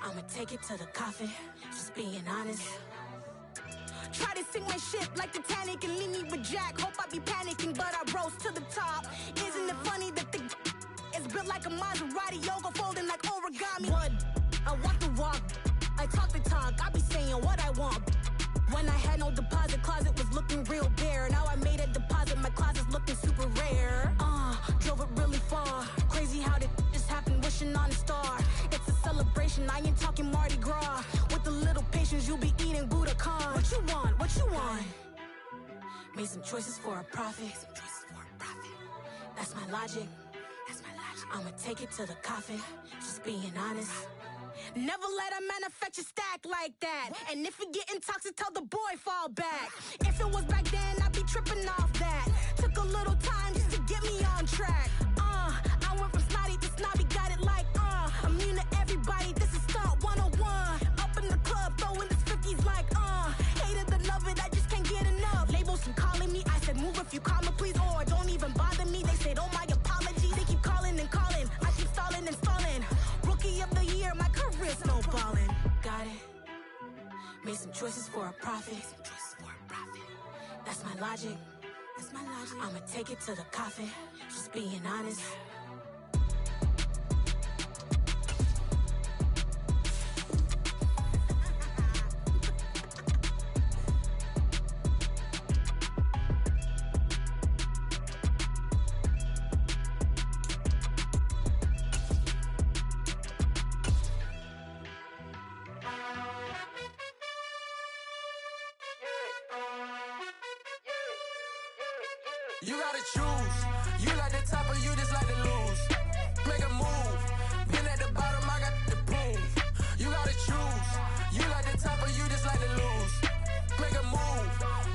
I'ma take it to the coffin, just being honest. Try to sink my ship like Titanic and leave me with Jack. Hope I be panicking, but I rose to the top. Isn't it funny that the is built like a Maserati, yoga folding like origami? What? I walk the walk, I talk the talk, I be saying what I want. When I had no deposit, closet was looking real bare. Now I made a deposit, my closet's looking super rare. Drove it really far. Crazy how did this happen, wishing on a star. It's a celebration, I ain't talking Mardi Gras. With a little patience, you'll be eating Budokan. What you want? What you want? Made some choices for a profit. That's my logic. I'ma take it to the coffin, just being honest. Never let a manufacture stack like that. And if it getting toxic, tell the boy fall back. If it was back then, I'd be tripping off that. Took a little time just to get me on track. I went from snotty to snobby, got it like immune to everybody, this is stunt 101. Up in the club, throwing this 50s like hate it and love it, I just can't get enough. Labels keep calling me, I said move if you call me please, or don't even bother me. They said oh my apologies, they keep calling and calling. I keep stalling and stalling. Rookie of the year, my career's snowballing. Got it. Made some choices for a profit. That's my logic. I'ma take it to the coffin, just being honest. You gotta choose. You like the top or you just like to lose. Make a move. Been at the bottom, I got the proof. You gotta choose. You like the top or you just like to lose. Make a move.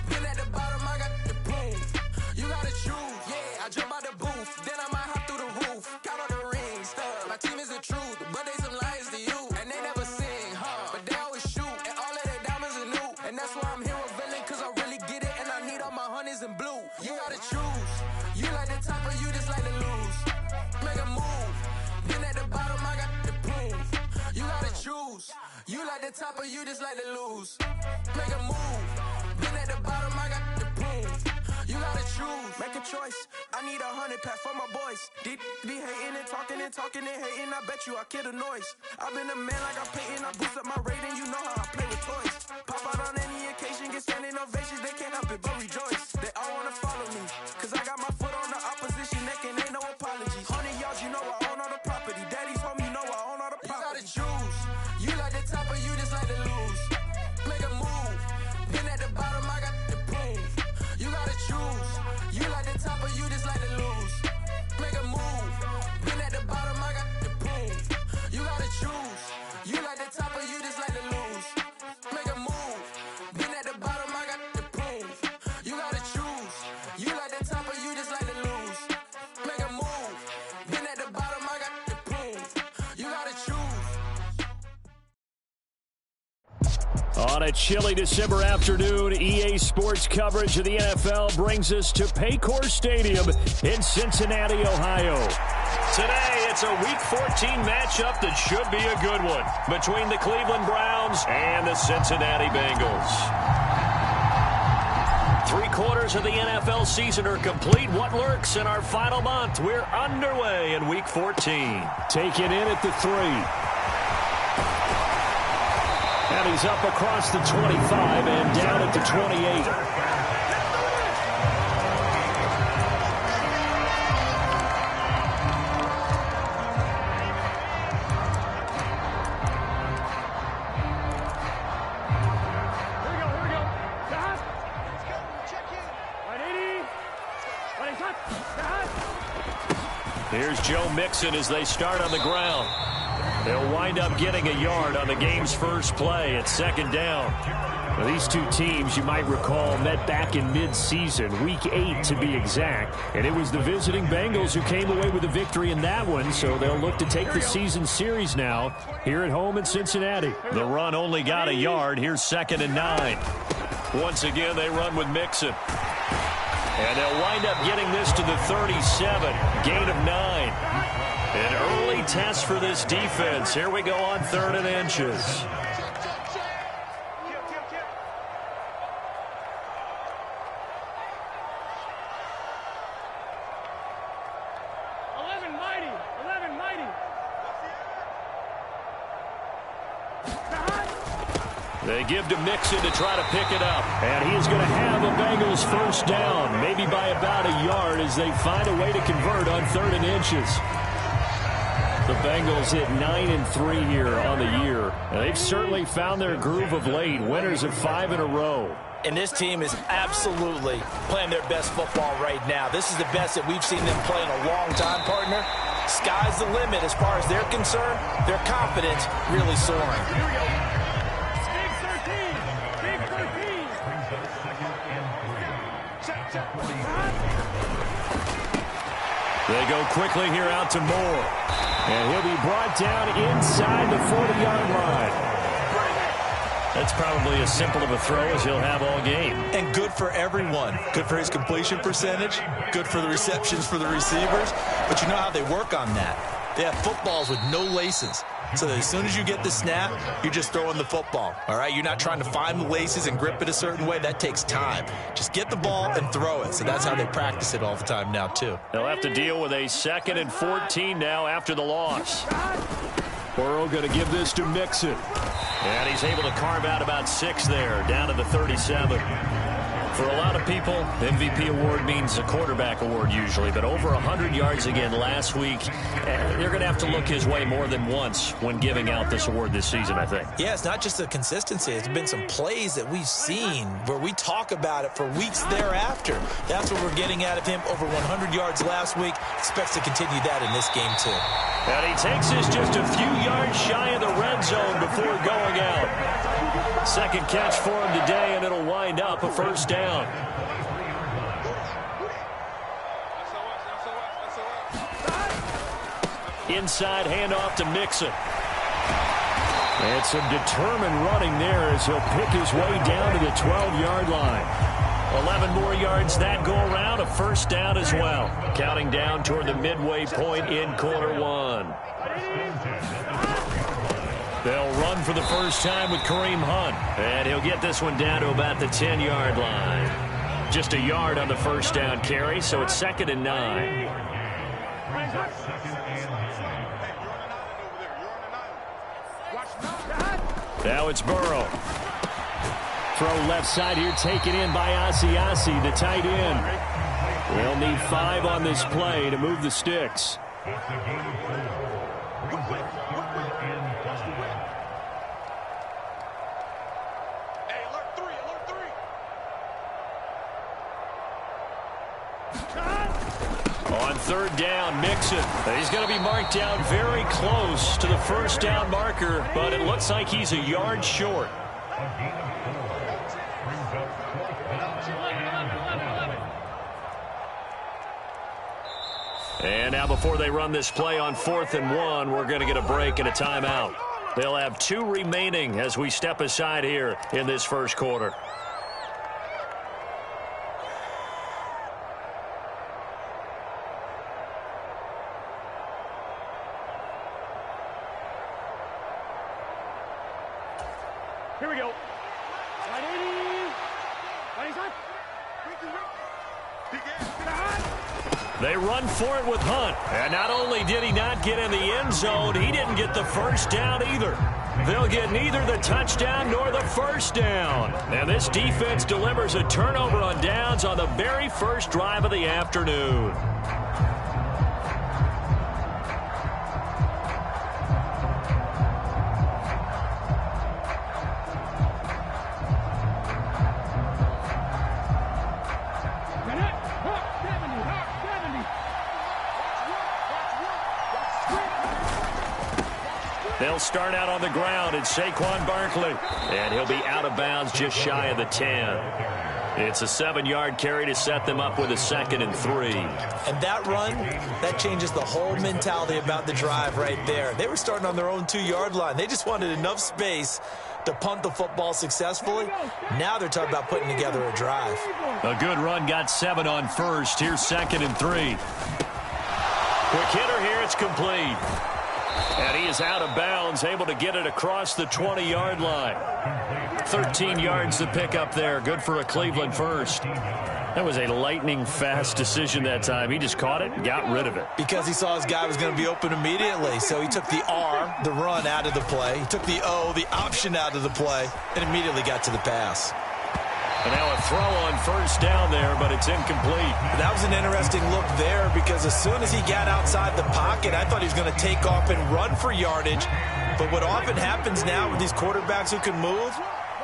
Been at the bottom, I got the proof. You gotta choose. Yeah, I jump out the booth. Then I might hop through the roof. Count on the rings, stuff. My team is the truth, but they some liars to you. And they never sing, but they always shoot. And all of their diamonds are new. And that's why I'm here revealing, cause I really get it. And I need all my honeys in blue. You gotta choose. You like the top or you just like to lose. Make a move. Been at the bottom, I got the proof. You gotta choose. You like the top or you just like to lose. Make a move. Been at the bottom, I got the proof. You gotta choose. Make a choice. I need 100 pack for my boys. Deep be hating and talking and talking and hating. I bet you I kill the noise. I've been a man like I'm Peyton. I boost up my rating. You know how I play with toys. Pop out on any occasion, get standing ovations. They can't help it but rejoice. They all wanna follow me, cause I got my foot on the opposition neck and ain't no apologies. 100 yards, you know I own all the property. Daddy's home, you know I own all the property. You gotta choose. You like the top or you just like to lose. Make a move. Been at the bottom, I got the proof. You gotta choose. You like the top or you just like to lose. Make a move. Been at the bottom, I got the proof. You gotta choose. You like the top or you just like to lose. Make a move. Been at the bottom, I got the proof. You gotta choose. You like the top or you just like to lose. Make a move. Been at the bottom, I got the proof. You gotta choose. On a chilly December afternoon, EA Sports coverage of the NFL brings us to Paycor Stadium in Cincinnati, Ohio. Today, it's a Week 14 matchup that should be a good one between the Cleveland Browns and the Cincinnati Bengals. 3/4 of the NFL season are complete. What lurks in our final month? We're underway in Week 14. Taken in at the 3. And he's up across the 25 and down at the 28. Here's Joe Mixon as they start on the ground. They'll wind up getting a yard on the game's first play at second down. Well, these two teams, you might recall, met back in mid-season, Week 8 to be exact. And it was the visiting Bengals who came away with a victory in that one, so they'll look to take the season series now here at home in Cincinnati. The run only got a yard. Here's 2nd and 9. Once again, they run with Mixon. And they'll wind up getting this to the 37, gain of 9. An early test for this defense. Here we go on 3rd and inches. They give to Mixon to try to pick it up. And he's going to have a Bengals first down, maybe by about a yard as they find a way to convert on 3rd and inches. The Bengals hit 9-3 here on the year. And they've certainly found their groove of late, winners of 5 in a row. And this team is absolutely playing their best football right now. This is the best that we've seen them play in a long time, partner. Sky's the limit as far as they're concerned. Their confidence really soaring. They go quickly here out to Moore. And he'll be brought down inside the 40-yard line. That's probably as simple of a throw as he'll have all game. And good for everyone. Good for his completion percentage. Good for the receptions for the receivers. But you know how they work on that. They have footballs with no laces. So that as soon as you get the snap, you're just throwing the football. All right? You're not trying to find the laces and grip it a certain way. That takes time. Just get the ball and throw it. So that's how they practice it all the time now, too. They'll have to deal with a 2nd and 14 now after the loss. Burrow going to give this to Mixon. And he's able to carve out about 6 there, down to the 37. For a lot of people, MVP award means a quarterback award usually, but over 100 yards again last week. They're going to have to look his way more than once when giving out this award this season, I think. Yeah, it's not just the consistency. It's been some plays that we've seen where we talk about it for weeks thereafter. That's what we're getting out of him. Over 100 yards last week. Expects to continue that in this game, too. And he takes us just a few yards shy of the red zone before going out. 2nd catch for him today, and it'll wind up a first down. Inside handoff to Mixon. And some determined running there as he'll pick his way down to the 12-yard line. 11 more yards that go around, a first down as well. Counting down toward the midway point in quarter 1. They'll run for the first time with Kareem Hunt. And he'll get this one down to about the 10-yard line. Just a yard on the first down carry, so it's 2nd and 9. Now it's Burrow. Throw left side here, taken in by Asiasi, the tight end. They'll need 5 on this play to move the sticks. On 3rd down, Mixon. He's going to be marked down very close to the first down marker, but it looks like he's a yard short. And now before they run this play on 4th and 1, we're going to get a break and a timeout. They'll have 2 remaining as we step aside here in this first quarter. Here we go. 180. 25. They run for it with Hunt. And not only did he not get in the end zone, he didn't get the first down either. They'll get neither the touchdown nor the first down. And this defense delivers a turnover on downs on the very first drive of the afternoon. They'll start out on the ground. It's Saquon Barkley. And he'll be out of bounds just shy of the 10. It's a 7-yard carry to set them up with a 2nd and 3. And that run, that changes the whole mentality about the drive right there. They were starting on their own 2-yard line. They just wanted enough space to punt the football successfully. Now they're talking about putting together a drive. A good run, got 7 on first. Here's 2nd and 3. Quick hitter here, it's complete. And he is out of bounds, able to get it across the 20-yard line. 13 yards to pick up there. Good for a Cleveland first. That was a lightning-fast decision that time. He just caught it and got rid of it. Because he saw his guy was going to be open immediately. So he took the R, the run, out of the play. He took the O, the option, out of the play, and immediately got to the pass. And now a throw on first down there, but it's incomplete. That was an interesting look there because as soon as he got outside the pocket, I thought he was going to take off and run for yardage. But what often happens now with these quarterbacks who can move,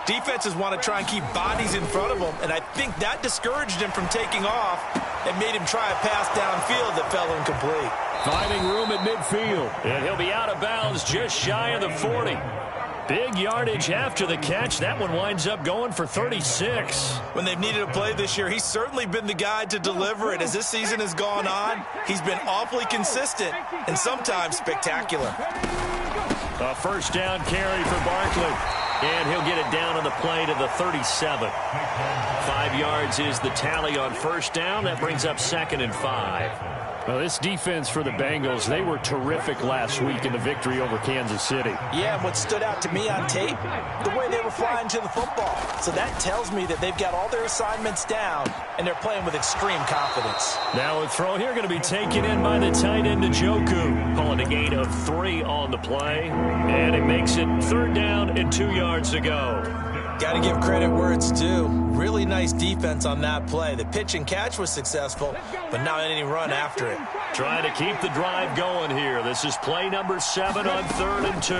defenses want to try and keep bodies in front of them, and I think that discouraged him from taking off and made him try a pass downfield that fell incomplete. Finding room at midfield, and he'll be out of bounds just shy of the 40. Big yardage after the catch. That one winds up going for 36. When they've needed a play this year, he's certainly been the guy to deliver it. As this season has gone on, he's been awfully consistent and sometimes spectacular. A first down carry for Barkley. And he'll get it down on the play to the 37. 5 yards is the tally on first down. That brings up 2nd and 5. Well, this defense for the Bengals, they were terrific last week in the victory over Kansas City. Yeah, and what stood out to me on tape, the way they were flying to the football. So that tells me that they've got all their assignments down, and they're playing with extreme confidence. Now a throw here going to be taken in by the tight end, Njoku. Pulling a gain of 3 on the play, and it makes it 3rd down and 2 yards to go. Got to give credit where it's due. Really nice defense on that play. The pitch and catch was successful, but not any run after it. Trying to keep the drive going here. This is play number 7 on 3rd and 2.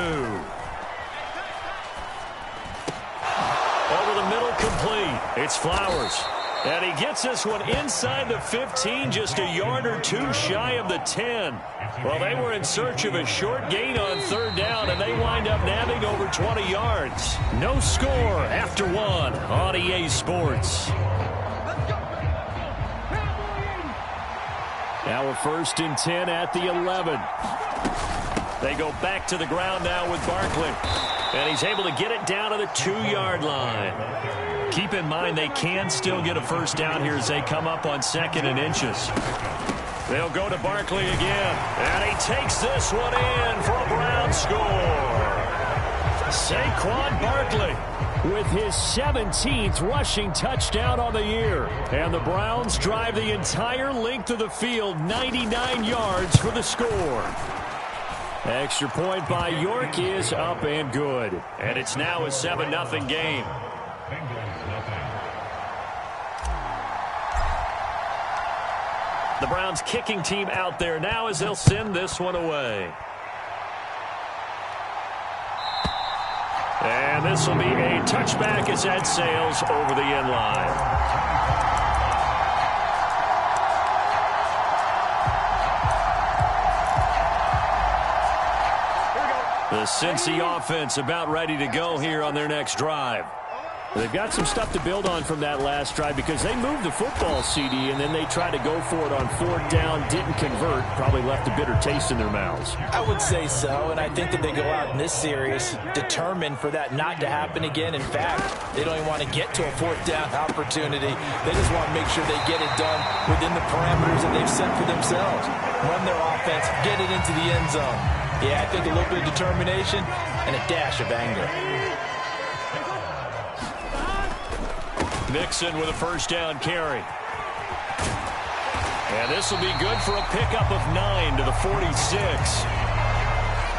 Over the middle, complete. It's Flowers. And he gets this one inside the 15, just a yard or 2 shy of the 10. Well, they were in search of a short gain on 3rd down, and they wind up nabbing over 20 yards. No score after 1 on EA Sports. Now a 1st and 10 at the 11. They go back to the ground now with Barkley. And he's able to get it down to the 2-yard line. Keep in mind they can still get a first down here as they come up on 2nd and inches. They'll go to Barkley again. And he takes this one in for a Brown score. Saquon Barkley with his 17th rushing touchdown on the year. And the Browns drive the entire length of the field, 99 yards for the score. Extra point by York is up and good. And it's now a 7-0 game. The Browns kicking team out there now as they'll send this one away. And this will be a touchback as that sails over the end line. The Cincy offense about ready to go here on their next drive. They've got some stuff to build on from that last drive because they moved the football, CD, and then they tried to go for it on 4th down, didn't convert, probably left a bitter taste in their mouths. I would say so, and I think that they go out in this series determined for that not to happen again. In fact, they don't even want to get to a 4th down opportunity. They just want to make sure they get it done within the parameters that they've set for themselves. Run their offense, get it into the end zone. Yeah, I think a little bit of determination and a dash of anger. Mixon with a first down carry. And this will be good for a pickup of 9 to the 46.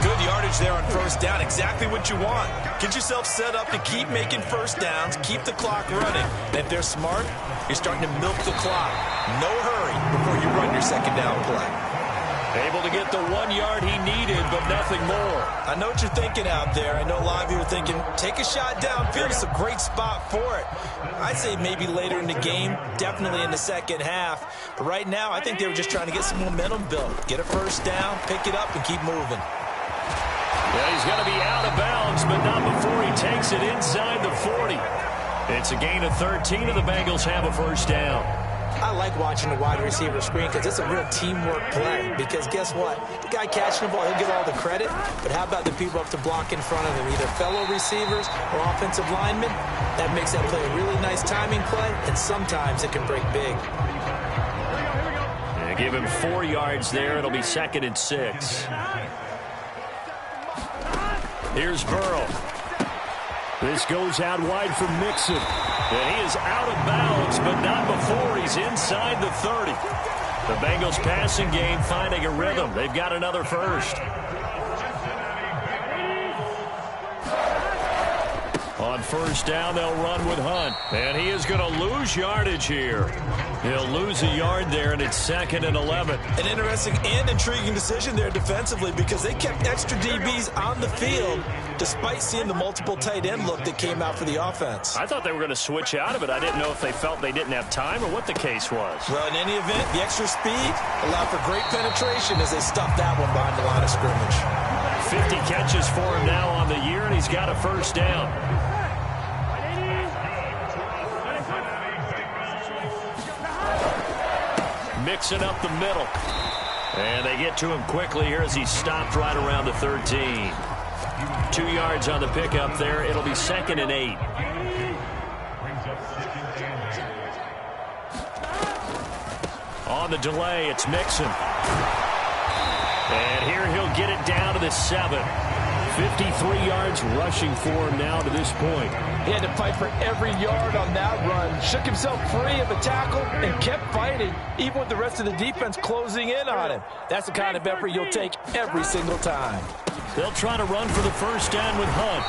Good yardage there on first down. Exactly what you want. Get yourself set up to keep making first downs, keep the clock running. And if they're smart, you're starting to milk the clock. No hurry before you run your second down play. Able to get the 1 yard he needed, but nothing more. I know what you're thinking out there. I know a lot of you are thinking, take a shot downfield. It's a great spot for it. I'd say maybe later in the game, definitely in the second half. But right now, I think they were just trying to get some momentum built. Get a first down, pick it up, and keep moving. Yeah, he's going to be out of bounds, but not before he takes it inside the 40. It's a gain of 13, and the Bengals have a first down. I like watching the wide receiver screen because it's a real teamwork play. Because guess what? The guy catching the ball, he'll get all the credit. But how about the people up to block in front of him? Either fellow receivers or offensive linemen. That makes that play a really nice timing play. And sometimes it can break big. Yeah, give him 4 yards there. It'll be 2nd and 6. Here's Burrow. This goes out wide for Mixon. And he is out of bounds, but not before he's inside the 30. The Bengals passing game finding a rhythm. They've got another first. On first down, they'll run with Hunt. And he is going to lose yardage here. He'll lose a yard there, and it's 2nd and 11. An interesting and intriguing decision there defensively because they kept extra DBs on the field despite seeing the multiple tight end look that came out for the offense. I thought they were going to switch out of it. I didn't know if they felt they didn't have time or what the case was. Well, in any event, the extra speed allowed for great penetration as they stuffed that one behind the line of scrimmage. 50 catches for him now on the year, and he's got a first down. Mixing up the middle. And they get to him quickly here as he's stopped right around the 13. 2 yards on the pickup there. It'll be 2nd and 8. On the delay, it's Mixon. And here he'll get it down to the 7. 53 yards rushing for him now to this point. He had to fight for every yard on that run. Shook himself free of a tackle and kept fighting, even with the rest of the defense closing in on him. That's the kind of effort you'll take every single time. They'll try to run for the first down with Hunt.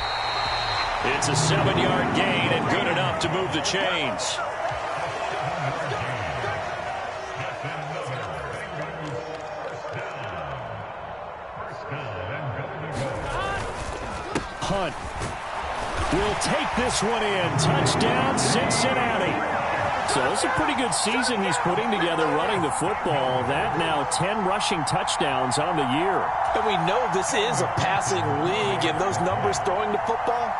It's a 7-yard gain and good enough to move the chains. Hunt will take this one in. Touchdown, Cincinnati. So it's a pretty good season he's putting together running the football. That now 10 rushing touchdowns on the year. And we know this is a passing league, and those numbers throwing the football,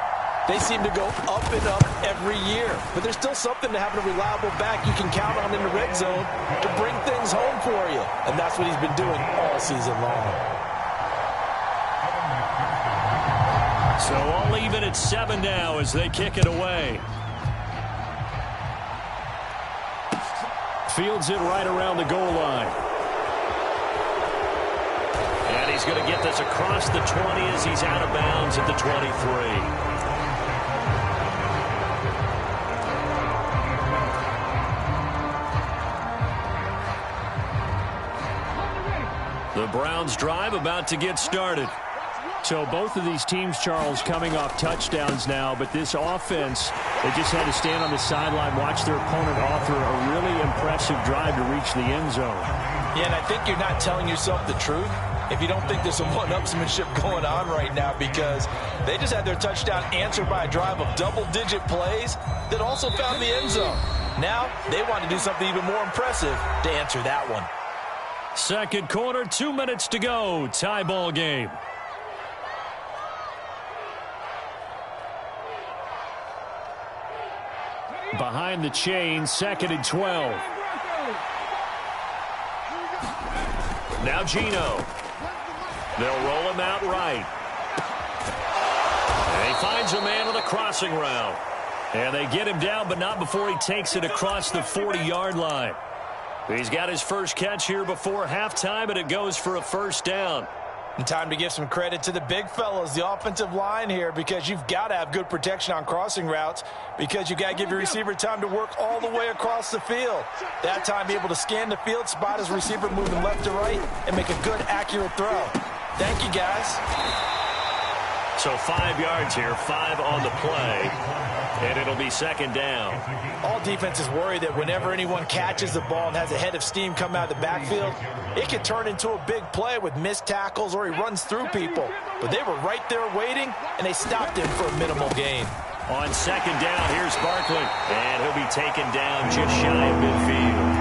they seem to go up and up every year. But there's still something to having a reliable back you can count on in the red zone to bring things home for you. And that's what he's been doing all season long. So all even at 7 now as they kick it away. Fields it right around the goal line. And he's going to get this across the 20 as he's out of bounds at the 23. The Browns drive about to get started. So both of these teams, Charles, coming off touchdowns now, but this offense, they just had to stand on the sideline, watch their opponent offer a really impressive drive to reach the end zone. Yeah, and I think you're not telling yourself the truth if you don't think there's some one-upsmanship going on right now, because they just had their touchdown answered by a drive of double-digit plays that also found the end zone. Now they want to do something even more impressive to answer that one. Second quarter, 2 minutes to go. Tie ball game. Behind the chains, 2nd and 12. Now Geno. They'll roll him out right. And he finds a man with a crossing route. And they get him down, but not before he takes it across the 40-yard line. He's got his first catch here before halftime, and it goes for a first down. And time to give some credit to the big fellas, the offensive line here, because you've got to have good protection on crossing routes, because you've got to give your receiver time to work all the way across the field. That time be able to scan the field, spot his receiver moving left to right, and make a good, accurate throw. Thank you, guys. So 5 yards here, 5 on the play, and it'll be second down. All defenses worry that whenever anyone catches the ball and has a head of steam come out of the backfield, it can turn into a big play with missed tackles or he runs through people. But they were right there waiting, and they stopped him for a minimal gain. On second down, here's Barkley, and he'll be taken down just shy of midfield.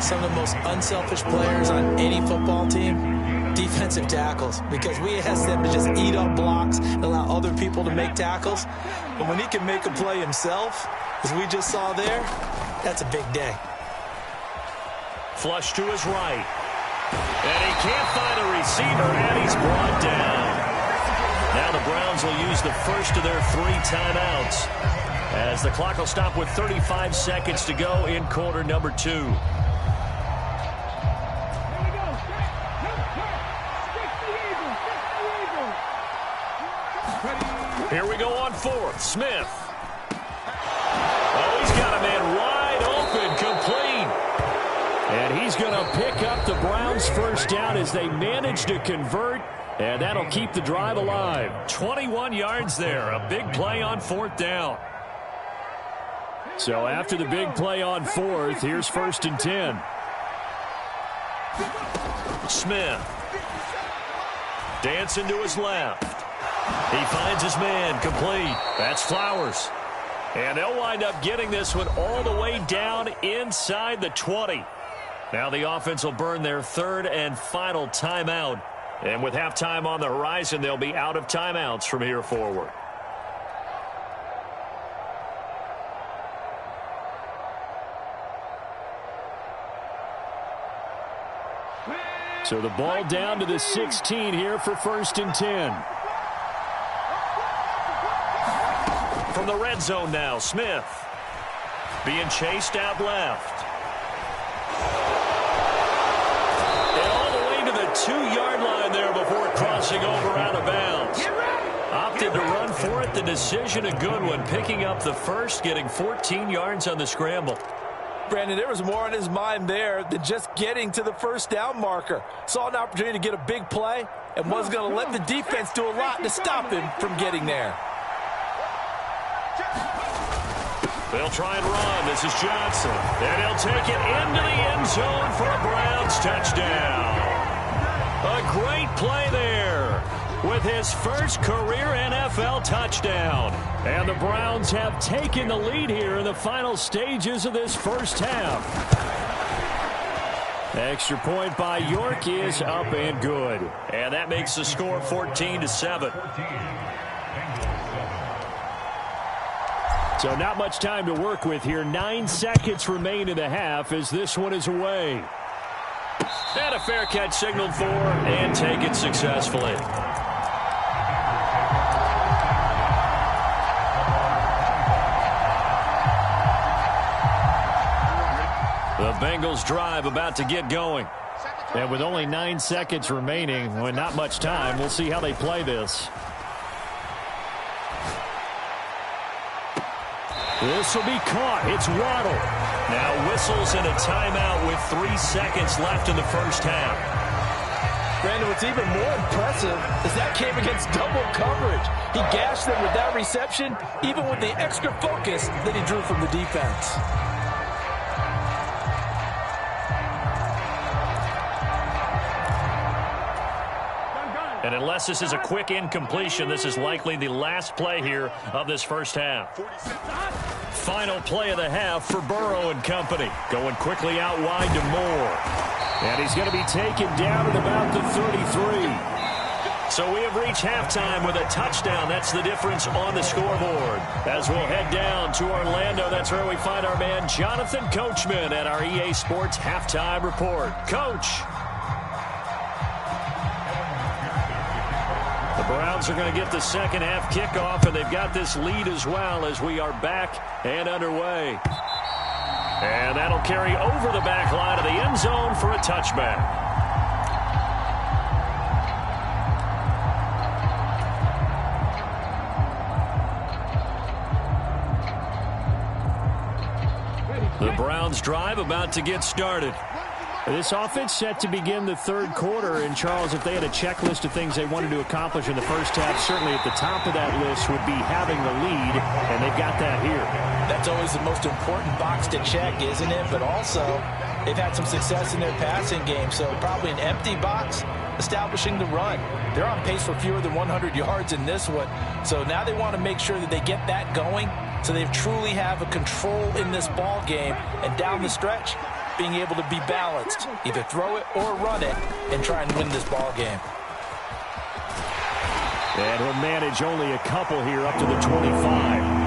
Some of the most unselfish players on any football team, defensive tackles, because we ask them to just eat up blocks and allow other people to make tackles. But when he can make a play himself, as we just saw there, that's a big day. Flush to his right. And he can't find a receiver, and he's brought down. Now the Browns will use the first of their 3 timeouts, as the clock will stop with 35 seconds to go in quarter number 2. Here we go on fourth. Smith. Oh, he's got a man wide open, complete. And he's going to pick up the Browns' first down as they manage to convert. And that'll keep the drive alive. 21 yards there. A big play on fourth down. So after the big play on fourth, here's 1st and 10. Smith. Dancing to his left. He finds his man, complete. That's Flowers. And they'll wind up getting this one all the way down inside the 20. Now the offense will burn their 3rd and final timeout. And with halftime on the horizon, they'll be out of timeouts from here forward. So the ball down to the 16 here for 1st and 10. From the red zone now, Smith being chased out left. And all the way to the 2-yard line there before crossing over out of bounds. Opted to run for it. The decision a good one. Picking up the first, getting 14 yards on the scramble. Brandon, there was more on his mind there than just getting to the first down marker. Saw an opportunity to get a big play and was going to let the defense do a lot to stop him from getting there. They'll try and run. This is Johnson. And he'll take it into the end zone for a Browns touchdown. A great play there with his first career NFL touchdown. And the Browns have taken the lead here in the final stages of this first half. Extra point by York is up and good. And that makes the score 14-7. So not much time to work with here. 9 seconds remain in the half as this one is away. And a fair catch signaled for and taken successfully. The Bengals drive about to get going. And with only 9 seconds remaining, well, not much time, we'll see how they play this. This will be caught. It's Waddle. Now whistles and a timeout with 3 seconds left in the first half. Brandon, what's even more impressive is that came against double coverage. He gashed them with that reception, even with the extra focus that he drew from the defense. And unless this is a quick incompletion, this is likely the last play here of this first half. Final play of the half for Burrow and company. Going quickly out wide to Moore. And he's going to be taken down at about the 33. So we have reached halftime with a touchdown. That's the difference on the scoreboard. As we'll head down to Orlando, that's where we find our man Jonathan Coachman at our EA Sports Halftime Report. Coach. The Browns are going to get the second half kickoff, and they've got this lead as well as we are back and underway. And that'll carry over the back line of the end zone for a touchback. The Browns drive about to get started. This offense set to begin the third quarter. And, Charles, if they had a checklist of things they wanted to accomplish in the first half, certainly at the top of that list would be having the lead, and they've got that here. That's always the most important box to check, isn't it? But also, they've had some success in their passing game, so probably an empty box establishing the run. They're on pace for fewer than 100 yards in this one, so now they want to make sure that they get that going so they truly have a control in this ball game, and down the stretch, being able to be balanced, either throw it or run it, and try and win this ball game. And he'll manage only a couple here up to the 25.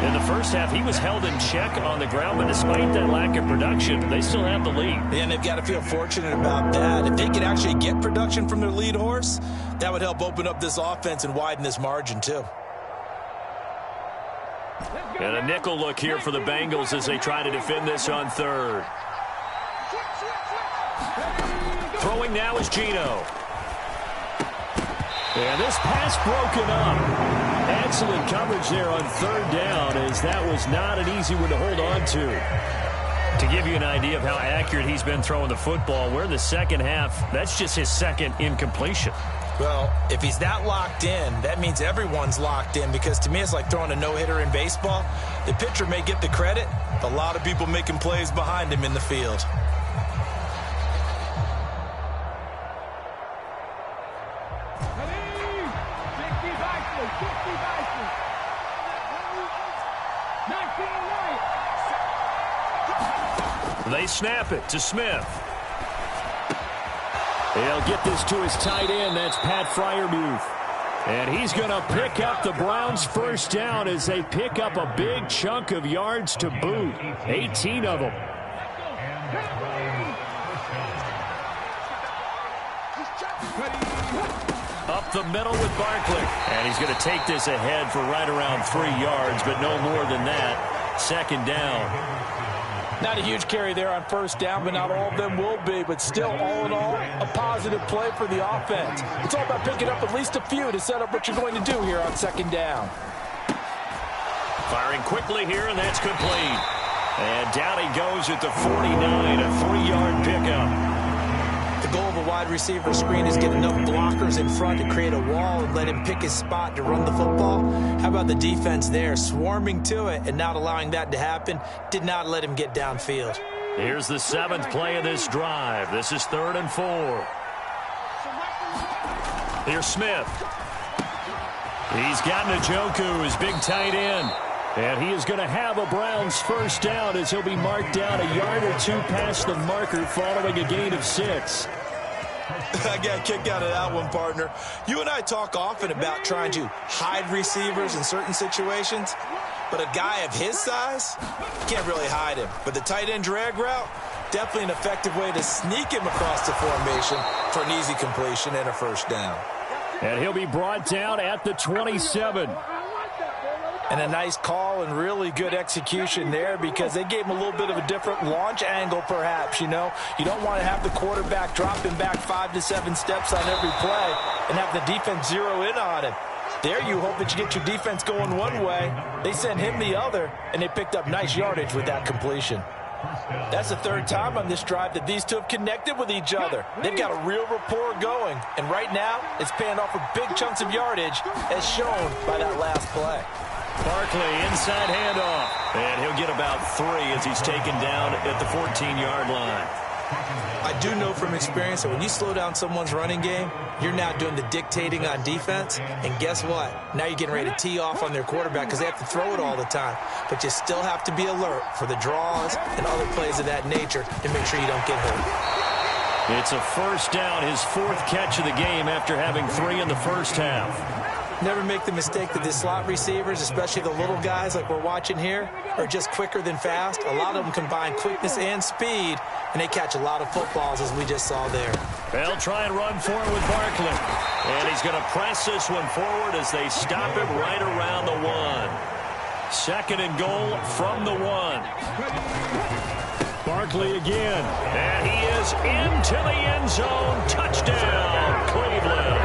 In the first half, he was held in check on the ground, but despite that lack of production, they still have the lead. And they've got to feel fortunate about that. If they could actually get production from their lead horse, that would help open up this offense and widen this margin too. And a nickel look here for the Bengals as they try to defend this on third. Throwing now is Geno. And this pass broken up. Excellent coverage there on third down, as that was not an easy one to hold on to. To give you an idea of how accurate he's been throwing the football, we're in the second half. That's just his second incompletion. Well, if he's that locked in, that means everyone's locked in, because to me it's like throwing a no-hitter in baseball. The pitcher may get the credit, but a lot of people making plays behind him in the field. They snap it to Smith. He'll get this to his tight end. That's Pat Freiermuth. And he's going to pick up the Browns' first down as they pick up a big chunk of yards to boot. 18 of them. Up the middle with Barkley. And he's going to take this ahead for right around 3 yards, but no more than that. Second down. Not a huge carry there on first down, but not all of them will be. But still, all in all, a positive play for the offense. It's all about picking up at least a few to set up what you're going to do here on second down. Firing quickly here, and that's complete. And down he goes at the 49, a 3-yard pickup. The goal of a wide receiver screen is get enough blockers in front to create a wall and let him pick his spot to run the football. How about the defense there, swarming to it and not allowing that to happen? Did not let him get downfield. Here's the 7th play of this drive. This is 3rd and 4. Here's Smith. He's got Njoku, his big tight end. And he is going to have a Browns first down as he'll be marked down a yard or two past the marker following a gain of 6. I got a kick out of that one, partner. You and I talk often about trying to hide receivers in certain situations, but a guy of his size, can't really hide him. But the tight end drag route, definitely an effective way to sneak him across the formation for an easy completion and a first down. And he'll be brought down at the 27. And a nice call and really good execution there, because they gave him a little bit of a different launch angle, perhaps, you know. You don't want to have the quarterback dropping back 5 to 7 steps on every play and have the defense zero in on him. There you hope that you get your defense going one way. They sent him the other, and they picked up nice yardage with that completion. That's the 3rd time on this drive that these two have connected with each other. They've got a real rapport going, and right now it's paying off for big chunks of yardage, as shown by that last play. Barkley, inside handoff. And he'll get about 3 as he's taken down at the 14-yard line. I do know from experience that when you slow down someone's running game, you're now doing the dictating on defense. And guess what? Now you're getting ready to tee off on their quarterback because they have to throw it all the time. But you still have to be alert for the draws and other plays of that nature to make sure you don't get hurt. It's a first down, his 4th catch of the game after having 3 in the first half. Never make the mistake that the slot receivers, especially the little guys like we're watching here, are just quicker than fast. A lot of them combine quickness and speed, and they catch a lot of footballs, as we just saw there. They'll try and run for it with Barkley. And he's going to press this one forward as they stop him right around the 1. 2nd and goal from the 1. Barkley again. And he is into the end zone. Touchdown, Cleveland.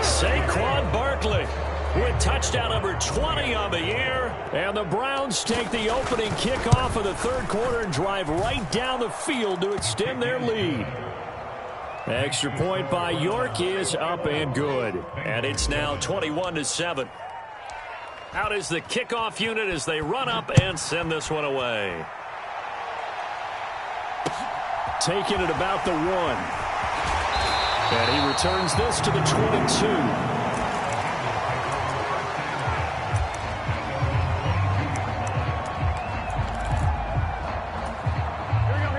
Saquon Barkley with touchdown number 20 on the year. And the Browns take the opening kickoff of the 3rd quarter and drive right down the field to extend their lead. Extra point by York is up and good. And it's now 21-7. Out is the kickoff unit as they run up and send this one away. Taking it about the 1. And he returns this to the 22.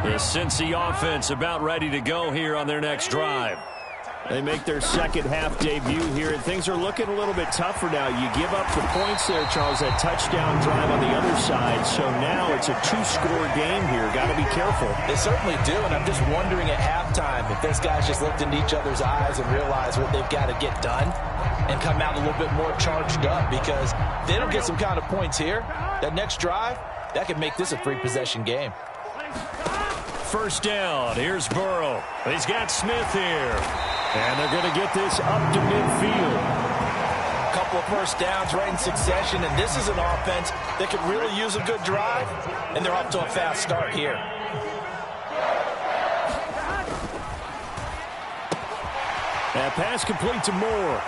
The Cincy offense about ready to go here on their next drive. They make their second half debut here, and things are looking a little bit tougher now. You give up the points there, Charles, that touchdown drive on the other side. So now it's a 2-score game here. Got to be careful. They certainly do, and I'm just wondering at halftime if those guys just looked into each other's eyes and realize what they've got to get done and come out a little bit more charged up, because they don't get some kind of points here. That next drive, that could make this a 3-possession game. First down. Here's Burrow. He's got Smith here. And they're going to get this up to midfield. A couple of first downs right in succession, and this is an offense that could really use a good drive, and they're off to a fast start here. That pass complete to Moore.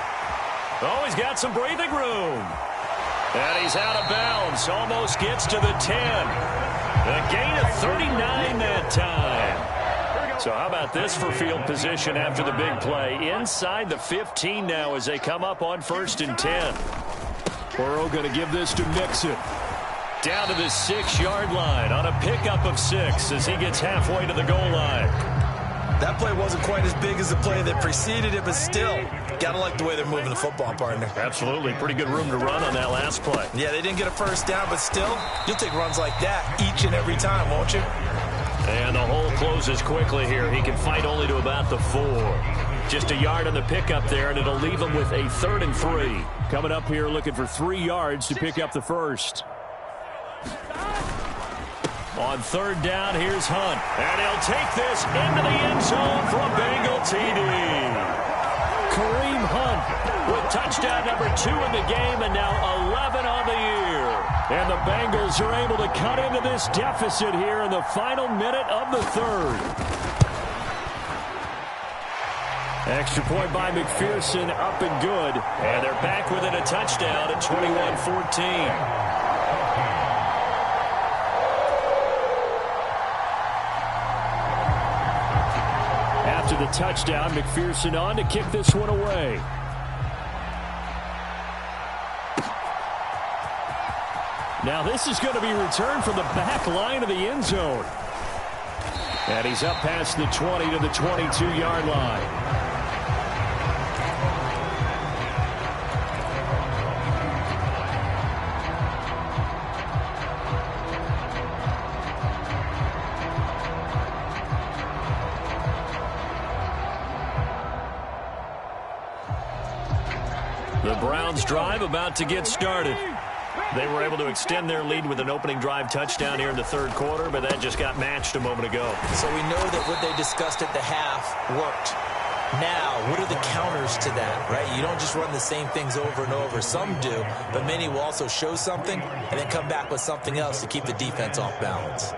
Oh, he's got some breathing room. And he's out of bounds. Almost gets to the 10. A gain of 39 that time. So how about this for field position after the big play? Inside the 15 now as they come up on 1st and 10. Burrow going to give this to Mixon. Down to the 6-yard line on a pickup of 6 as he gets halfway to the goal line. That play wasn't quite as big as the play that preceded it, but still, gotta like the way they're moving the football, partner. Absolutely. Pretty good room to run on that last play. Yeah, they didn't get a first down, but still, you'll take runs like that each and every time, won't you? And the hole closes quickly here. He can fight only to about the 4. Just a yard on the pickup there, and it'll leave him with a 3rd and 3. Coming up here looking for 3 yards to pick up the first. On 3rd down, here's Hunt. And he'll take this into the end zone for a Bengal TD. Kareem Hunt with touchdown number 2 in the game and now 11 on the year. And the Bengals are able to cut into this deficit here in the final minute of the 3rd. Extra point by McPherson, up and good. And they're back within a touchdown at 21-14. After the touchdown, McPherson on to kick this one away. Now this is going to be returned from the back line of the end zone. And he's up past the 20 to the 22-yard line. The Browns drive about to get started. They were able to extend their lead with an opening drive touchdown here in the 3rd quarter, but that just got matched a moment ago. So we know that what they discussed at the half worked. Now, what are the counters to that, right? You don't just run the same things over and over. Some do, but many will also show something and then come back with something else to keep the defense off balance.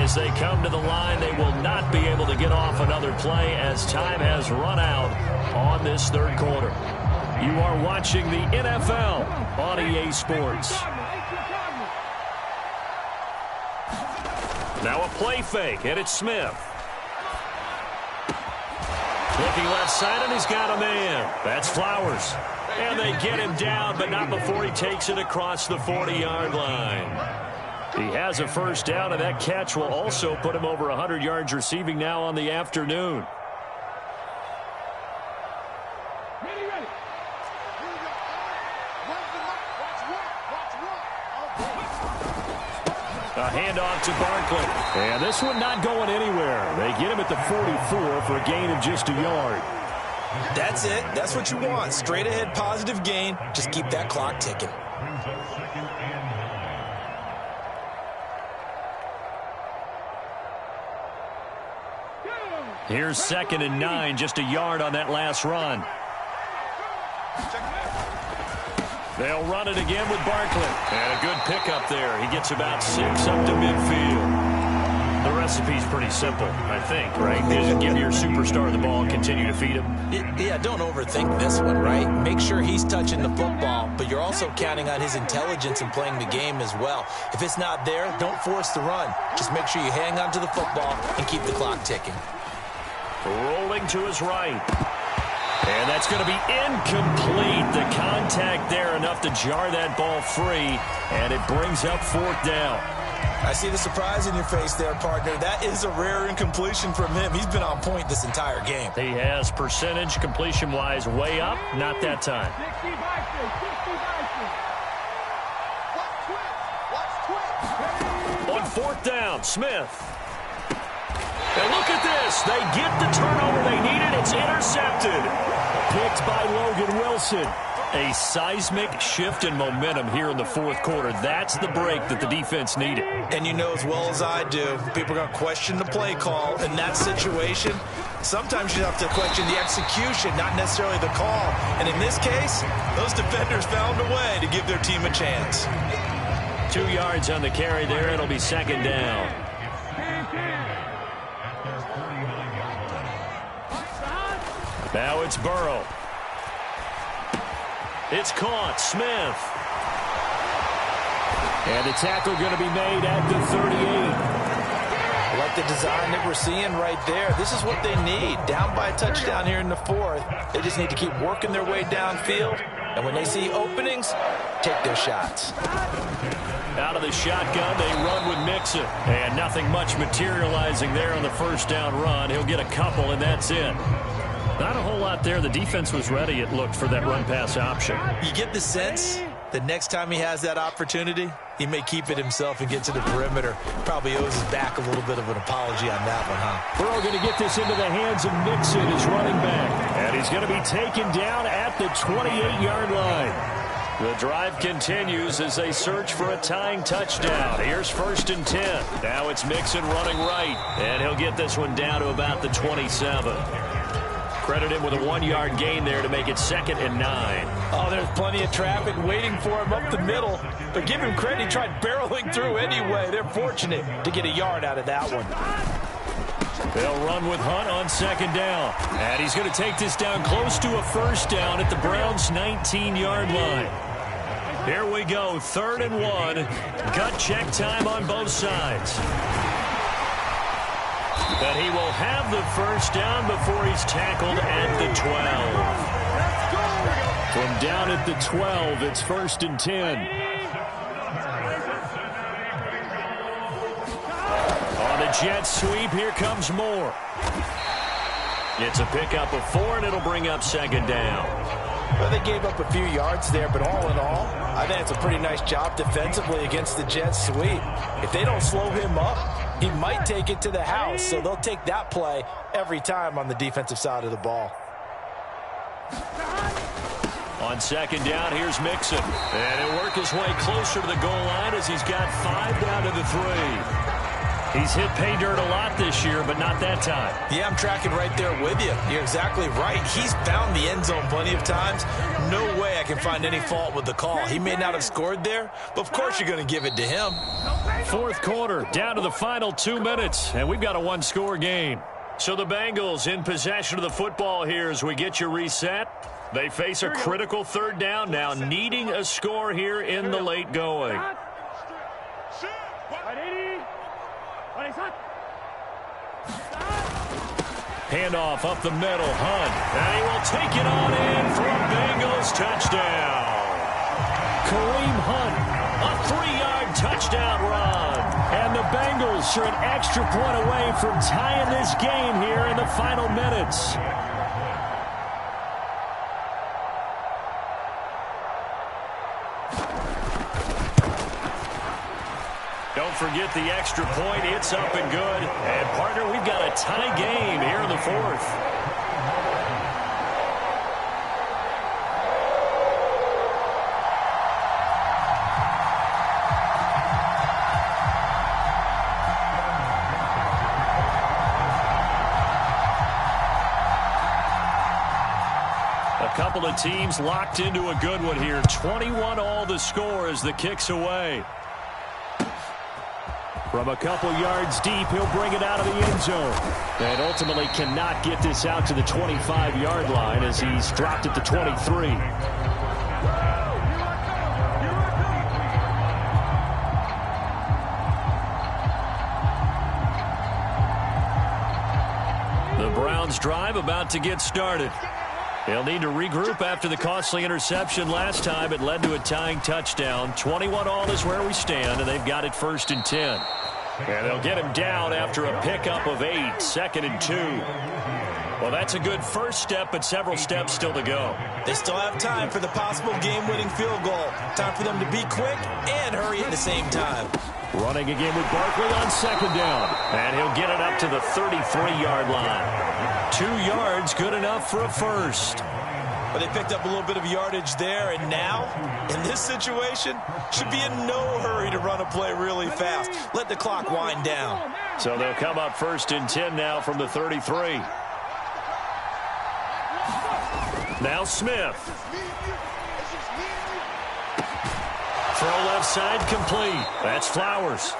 As they come to the line, they will not be able to get off another play as time has run out on this 3rd quarter. You are watching the NFL on EA Sports. Now a play fake, and it's Smith. Looking left side, and he's got a man. That's Flowers. And they get him down, but not before he takes it across the 40-yard line. He has a first down, and that catch will also put him over 100 yards receiving now on the afternoon. A handoff to Barkley. And this one not going anywhere. They get him at the 44 for a gain of just a yard. That's it. That's what you want. Straight ahead positive gain. Just keep that clock ticking. Here's 2nd and 9, just a yard on that last run. They'll run it again with Barkley. And a good pickup there. He gets about 6 up to midfield. The recipe's pretty simple, I think, right? Just give your superstar the ball and continue to feed him. Yeah, don't overthink this one, right? Make sure he's touching the football, but you're also counting on his intelligence in playing the game as well. If it's not there, don't force the run. Just make sure you hang on to the football and keep the clock ticking. Rolling to his right. And that's going to be incomplete. The contact there enough to jar that ball free, and it brings up 4th down. I see the surprise in your face there, partner. That is a rare incompletion from him. He's been on point this entire game. He has percentage completion-wise way up. Not that time. On 4th down, Smith. And look at this. They get the turnover they needed. It's intercepted. Picked by Logan Wilson. A seismic shift in momentum here in the fourth quarter. That's the break that the defense needed. And you know as well as I do, people are going to question the play call in that situation. Sometimes you have to question the execution, not necessarily the call. And in this case, those defenders found a way to give their team a chance. 2 yards on the carry there. It'll be second down. Now it's Burrow. It's caught. Smith. And the tackle going to be made at the 38. I like the design that we're seeing right there. This is what they need. Down by a touchdown here in the fourth. They just need to keep working their way downfield. And when they see openings, take their shots. Out of the shotgun, they run with Mixon. And nothing much materializing there on the first down run. He'll get a couple, and that's it. Not a whole lot there. The defense was ready, it looked, for that run-pass option. You get the sense that next time he has that opportunity, he may keep it himself and get to the perimeter. Probably owes his back a little bit of an apology on that one, huh? Burrow going to get this into the hands of Mixon, his running back. And he's going to be taken down at the 28-yard line. The drive continues as they search for a tying touchdown. Here's 1st and 10. Now it's Mixon running right. And he'll get this one down to about the 27. Credit him with a 1-yard gain there to make it 2nd and 9. Oh, there's plenty of traffic waiting for him up the middle. But give him credit, he tried barreling through anyway. They're fortunate to get a yard out of that one. They'll run with Hunt on 2nd down. And he's going to take this down close to a 1st down at the Browns' 19-yard line. Here we go, 3rd and 1. Gut check time on both sides. But he will have the 1st down before he's tackled at the 12. From down at the 12, it's 1st and 10. On the jet sweep, here comes Moore. It's a pickup of 4, and it'll bring up 2nd down. Well, they gave up a few yards there, but all in all, I think it's a pretty nice job defensively against the jet sweep. If they don't slow him up, he might take it to the house, so they'll take that play every time on the defensive side of the ball. On 2nd down, here's Mixon. And he'll work his way closer to the goal line as he's got 5 down to the 3. He's hit pay dirt a lot this year, but not that time. Yeah, I'm tracking right there with you. You're exactly right. He's found the end zone plenty of times. No way I can find any fault with the call. He may not have scored there, but of course you're going to give it to him. 4th quarter, down to the final 2 minutes, and we've got a 1-score game. So the Bengals in possession of the football here as we get you reset. They face a critical 3rd down now, needing a score here in the late going. Handoff up the middle, Hunt. And he will take it on in for a Bengals touchdown. Kareem Hunt, a 3-yard touchdown run. And the Bengals are an extra point away from tying this game here in the final minutes. Don't forget the extra point. It's up and good. And, partner, we've got a tie game here in the 4th. A couple of teams locked into a good one here. 21-all the score as the kick's away. From a couple yards deep, he'll bring it out of the end zone. And ultimately cannot get this out to the 25-yard line as he's dropped at the 23. The Browns drive about to get started. They'll need to regroup after the costly interception last time. It led to a tying touchdown. 21-all is where we stand, and they've got it 1st and 10. And they'll get him down after a pickup of 8, 2nd and 2. Well, that's a good first step, but several steps still to go. They still have time for the possible game-winning field goal. Time for them to be quick and hurry at the same time. Running again with Barkley on 2nd down. And he'll get it up to the 33-yard line. 2 yards, good enough for a first. but they picked up a little bit of yardage there, and now, in this situation, should be in no hurry to run a play really fast. Let the clock wind down. So they'll come up 1st and 10 now from the 33. Now Smith. Throw left side complete. That's Flowers.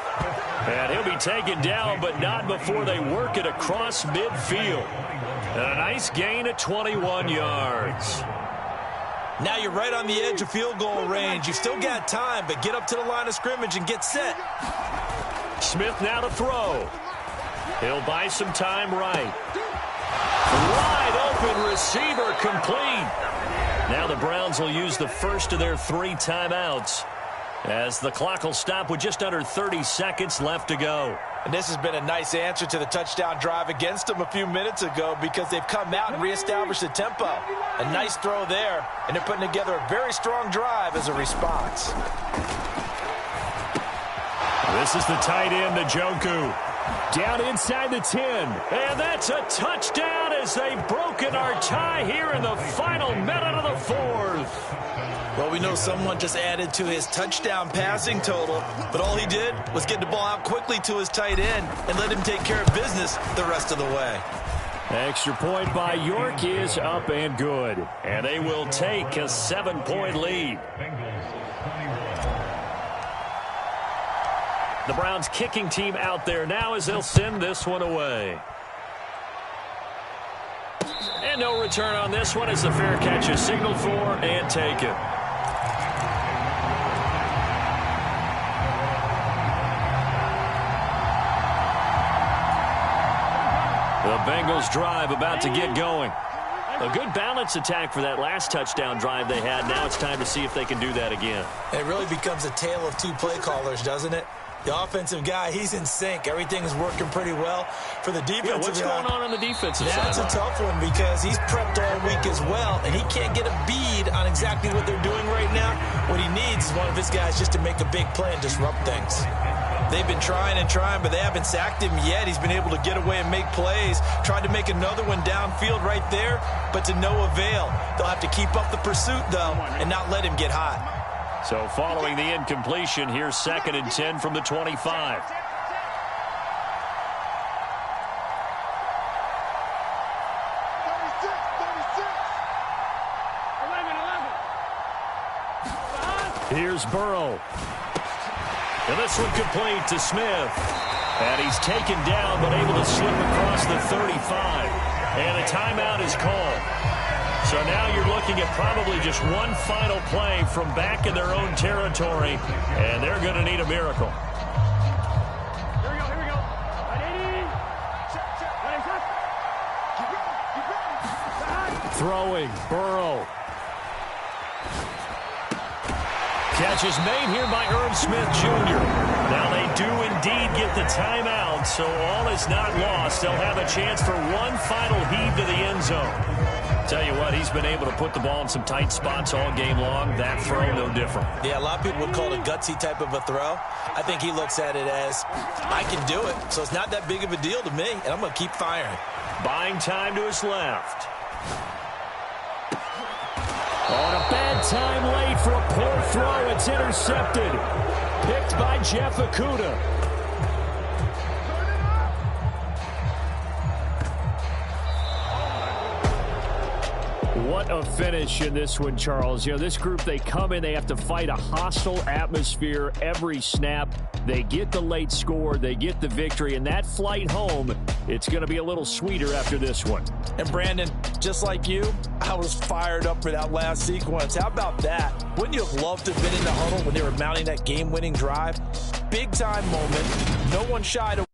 And he'll be taken down, but not before they work it across midfield. And a nice gain of 21 yards. Now you're right on the edge of field goal range. You've still got time, but get up to the line of scrimmage and get set. Smith now to throw. He'll buy some time right. Wide open receiver complete. Now the Browns will use the first of their 3 timeouts, as the clock will stop with just under 30 seconds left to go. And this has been a nice answer to the touchdown drive against them a few minutes ago, because they've come out and reestablished the tempo. A nice throw there, and they're putting together a very strong drive as a response. This is the tight end, Njoku. Down inside the 10. And that's a touchdown as they've broken our tie here in the final minute of the 4th. Well, we know someone just added to his touchdown passing total, but all he did was get the ball out quickly to his tight end and let him take care of business the rest of the way. Extra point by York is up and good. And they will take a 7-point lead. The Browns kicking team out there now as they'll send this one away. And no return on this one as the fair catch is signaled for and taken. The Bengals drive about to get going. A good balance attack for that last touchdown drive they had. Now it's time to see if they can do that again. It really becomes a tale of 2 play callers, doesn't it? The offensive guy, he's in sync. Everything's working pretty well. For the defensive what's going on the defensive side? That's a tough one, because he's prepped all week as well, and he can't get a bead on exactly what they're doing right now. What he needs is one of his guys just to make a big play and disrupt things. They've been trying and trying, but they haven't sacked him yet. He's been able to get away and make plays. Tried to make another one downfield right there, but to no avail. They'll have to keep up the pursuit, though, and not let him get hot. So following the incompletion, here's 2nd and 10 from the 25. Here's Burrow. And this one complete to Smith. And he's taken down, but able to slip across the 35. And a timeout is called. So now you're looking at probably just one final play from back in their own territory, and they're going to need a miracle. Here we go. 180. Throwing, Burrow. Catch is made here by Irv Smith Jr. Now they do indeed get the timeout, so all is not lost. They'll have a chance for one final heave to the end zone. Tell you what, he's been able to put the ball in some tight spots all game long. That throw, no different. Yeah, a lot of people would call it a gutsy type of a throw. I think he looks at it as, I can do it. So it's not that big of a deal to me, and I'm going to keep firing. Buying time to his left. On a bad time late for a poor throw. It's intercepted. Picked by Jeff Okudah. What a finish in this one, Charles. You know, this group, they come in, they have to fight a hostile atmosphere every snap. They get the late score, they get the victory, and that flight home, it's going to be a little sweeter after this one. And Brandon, just like you, I was fired up for that last sequence. How about that? Wouldn't you have loved to have been in the huddle when they were mounting that game-winning drive? Big-time moment. No one shied away.